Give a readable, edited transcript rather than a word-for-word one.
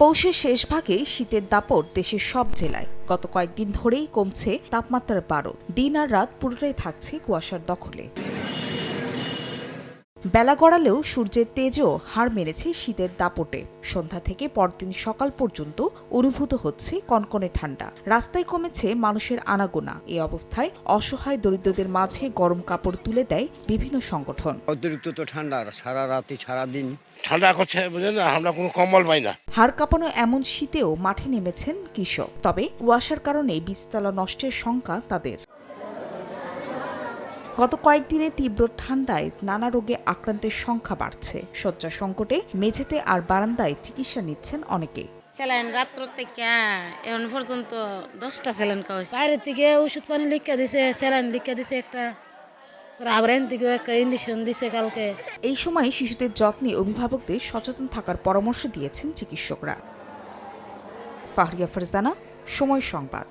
পৌষের শেষ ভাগে শীতের দাপট দেশের সব জেলায়। গত কয়েকদিন ধরেই কমছে তাপমাত্রার পারদ। দিন আর রাত পুরোটাই থাকছে কুয়াশার দখলে। বেলা গড়ালেও সূর্যের তেজও হার মেরেছে শীতের দাপটে। সন্ধ্যা থেকে পরদিন সকাল পর্যন্ত অনুভূত হচ্ছে কনকনে ঠান্ডা। রাস্তায় কমেছে মানুষের আনাগোনা। এই অবস্থায় অসহায় দরিদ্রদের মাঝে গরম কাপড় তুলে দেয় বিভিন্ন সংগঠন। অতিরিক্ত তো ঠান্ডা, সারা রাতে সারাদিন ঠান্ডা করছে, বুঝলেন না, আমরা কোনো কম্বল পাই না। হাড় কাঁপানো এমন শীতেও মাঠে নেমেছেন কৃষক। তবে কুয়াশার কারণে বীজতলা নষ্টের শঙ্কা তাদের। গত কয়েকদিনে তীব্র ঠান্ডায় নানা রোগে আক্রান্তের সংখ্যা বাড়ছে। শয্যা সংকটে মেঝেতে আর বারান্দায় চিকিৎসা নিচ্ছেন অনেকে। স্যালাইন রাত্র থেকে এখন পর্যন্ত 10টা স্যালাইন খাওয়াইছে। বাইরে থেকে ওষুধ পানি লিখে দিছে, স্যালাইন লিখে দিছে একটা, আবার এন থেকে একটা ইঞ্জেকশন দিছে কালকে। এই সময় শিশুদের যত্নে অভিভাবকদের সচেতন থাকার পরামর্শ দিয়েছেন চিকিৎসকরা। ফাহরিয়া ফারজানা, সময় সংবাদ।